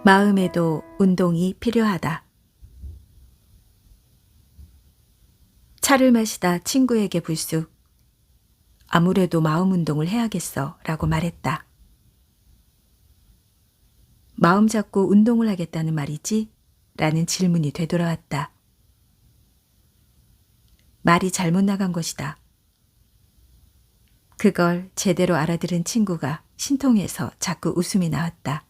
마음에도 운동이 필요하다. 차를 마시다 친구에게 불쑥 아무래도 마음 운동을 해야겠어 라고 말했다. 마음 잡고 운동을 하겠다는 말이지? 라는 질문이 되돌아왔다. 말이 잘못 나간 것이다. 그걸 제대로 알아들은 친구가 신통해서 자꾸 웃음이 나왔다.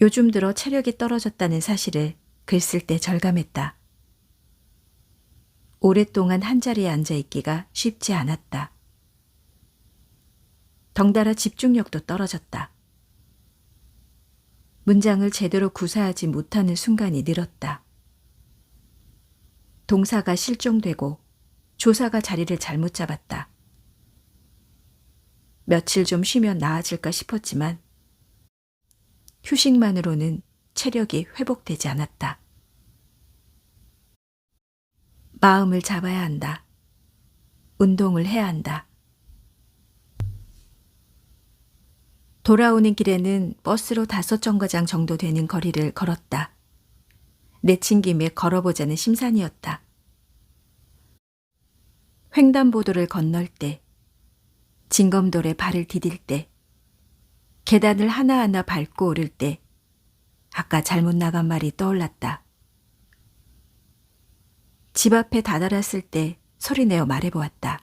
요즘 들어 체력이 떨어졌다는 사실을 글 쓸 때 절감했다. 오랫동안 한자리에 앉아있기가 쉽지 않았다. 덩달아 집중력도 떨어졌다. 문장을 제대로 구사하지 못하는 순간이 늘었다. 동사가 실종되고 조사가 자리를 잘못 잡았다. 며칠 좀 쉬면 나아질까 싶었지만 휴식만으로는 체력이 회복되지 않았다. 마음을 잡아야 한다. 운동을 해야 한다. 돌아오는 길에는 버스로 5정거장 정도 되는 거리를 걸었다. 내친 김에 걸어보자는 심산이었다. 횡단보도를 건널 때, 징검돌에 발을 디딜 때, 계단을 하나하나 밟고 오를 때 아까 잘못 나간 말이 떠올랐다. 집 앞에 다다랐을 때 소리내어 말해보았다.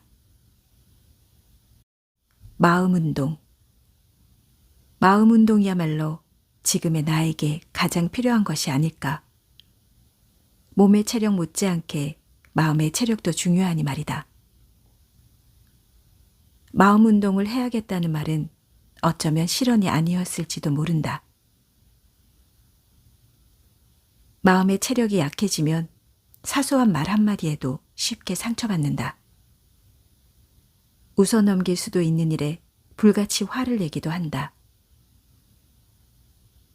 마음 운동. 마음 운동이야말로 지금의 나에게 가장 필요한 것이 아닐까. 몸의 체력 못지않게 마음의 체력도 중요하니 말이다. 마음 운동을 해야겠다는 말은 어쩌면 실언이 아니었을지도 모른다. 마음의 체력이 약해지면 사소한 말 한마디에도 쉽게 상처받는다. 웃어넘길 수도 있는 일에 불같이 화를 내기도 한다.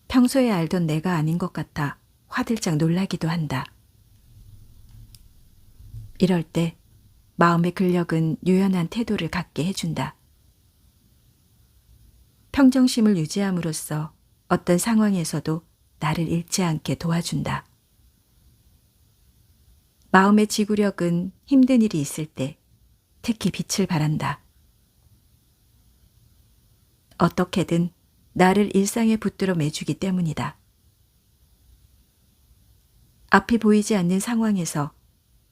평소에 알던 내가 아닌 것 같아 화들짝 놀라기도 한다. 이럴 때 마음의 근력은 유연한 태도를 갖게 해준다. 평정심을 유지함으로써 어떤 상황에서도 나를 잃지 않게 도와준다. 마음의 지구력은 힘든 일이 있을 때 특히 빛을 발한다. 어떻게든 나를 일상에 붙들어 매주기 때문이다. 앞이 보이지 않는 상황에서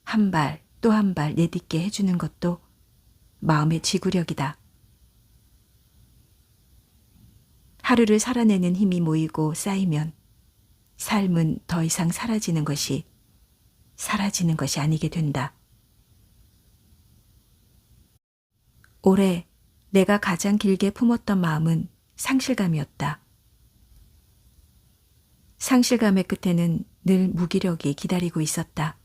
한 발 또 한 발 내딛게 해주는 것도 마음의 지구력이다. 하루를 살아내는 힘이 모이고 쌓이면 삶은 더 이상 사라지는 것이 아니게 된다. 올해 내가 가장 길게 품었던 마음은 상실감이었다. 상실감의 끝에는 늘 무기력이 기다리고 있었다.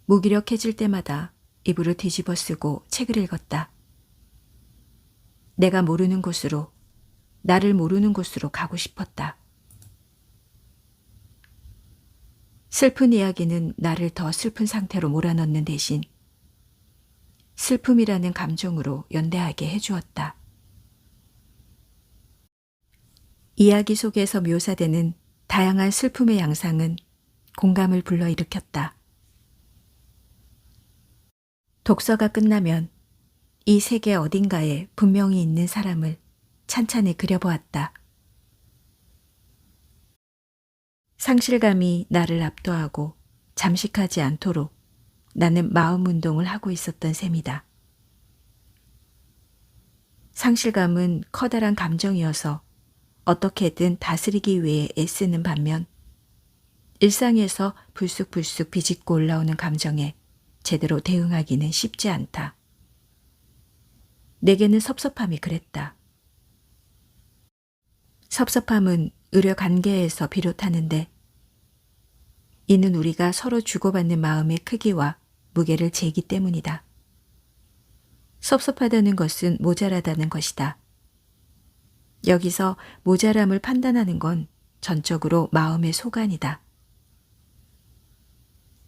무기력해질 때마다 이불을 뒤집어 쓰고 책을 읽었다. 내가 모르는 곳으로, 나를 모르는 곳으로 가고 싶었다. 슬픈 이야기는 나를 더 슬픈 상태로 몰아넣는 대신 슬픔이라는 감정으로 연대하게 해주었다. 이야기 속에서 묘사되는 다양한 슬픔의 양상은 공감을 불러일으켰다. 독서가 끝나면 이 세계 어딘가에 분명히 있는 사람을 찬찬히 그려보았다. 상실감이 나를 압도하고 잠식하지 않도록 나는 마음 운동을 하고 있었던 셈이다. 상실감은 커다란 감정이어서 어떻게든 다스리기 위해 애쓰는 반면 일상에서 불쑥불쑥 비집고 올라오는 감정에 제대로 대응하기는 쉽지 않다. 내게는 섭섭함이 그랬다. 섭섭함은 의료 관계에서 비롯하는데 이는 우리가 서로 주고받는 마음의 크기와 무게를 재기 때문이다. 섭섭하다는 것은 모자라다는 것이다. 여기서 모자람을 판단하는 건 전적으로 마음의 소관이다.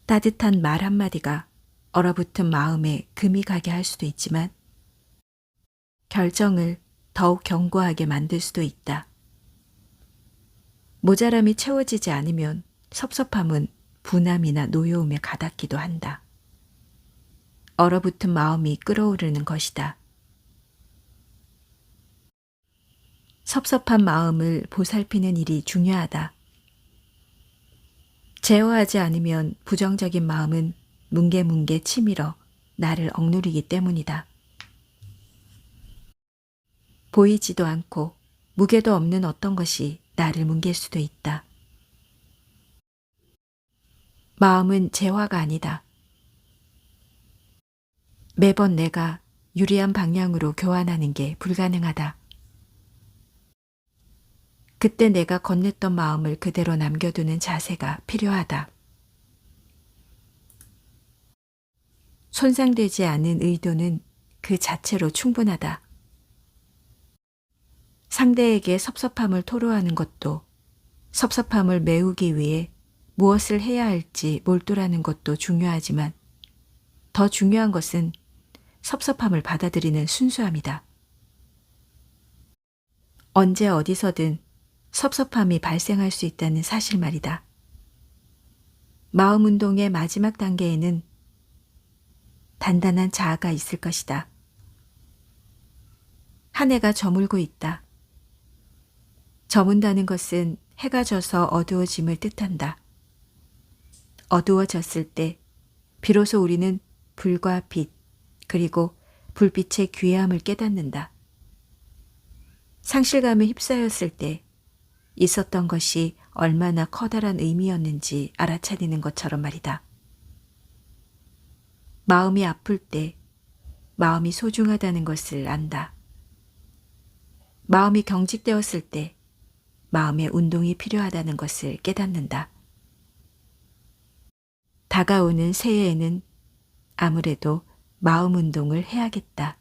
따뜻한 말 한마디가 얼어붙은 마음에 금이 가게 할 수도 있지만 결정을 더욱 견고하게 만들 수도 있다. 모자람이 채워지지 않으면 섭섭함은 분함이나 노여움에 가닿기도 한다. 얼어붙은 마음이 끓어오르는 것이다. 섭섭한 마음을 보살피는 일이 중요하다. 제어하지 않으면 부정적인 마음은 뭉게뭉게 치밀어 나를 억누르기 때문이다. 보이지도 않고 무게도 없는 어떤 것이 나를 뭉갤 수도 있다. 마음은 재화가 아니다. 매번 내가 유리한 방향으로 교환하는 게 불가능하다. 그때 내가 건넸던 마음을 그대로 남겨두는 자세가 필요하다. 손상되지 않은 의도는 그 자체로 충분하다. 상대에게 섭섭함을 토로하는 것도 섭섭함을 메우기 위해 무엇을 해야 할지 몰두라는 것도 중요하지만 더 중요한 것은 섭섭함을 받아들이는 순수함이다. 언제 어디서든 섭섭함이 발생할 수 있다는 사실 말이다. 마음 운동의 마지막 단계에는 단단한 자아가 있을 것이다. 한 해가 저물고 있다. 저문다는 것은 해가 져서 어두워짐을 뜻한다. 어두워졌을 때 비로소 우리는 불과 빛, 그리고 불빛의 귀함을 깨닫는다. 상실감에 휩싸였을 때 있었던 것이 얼마나 커다란 의미였는지 알아차리는 것처럼 말이다. 마음이 아플 때 마음이 소중하다는 것을 안다. 마음이 경직되었을 때 마음의 운동이 필요하다는 것을 깨닫는다. 다가오는 새해에는 아무래도 마음 운동을 해야겠다.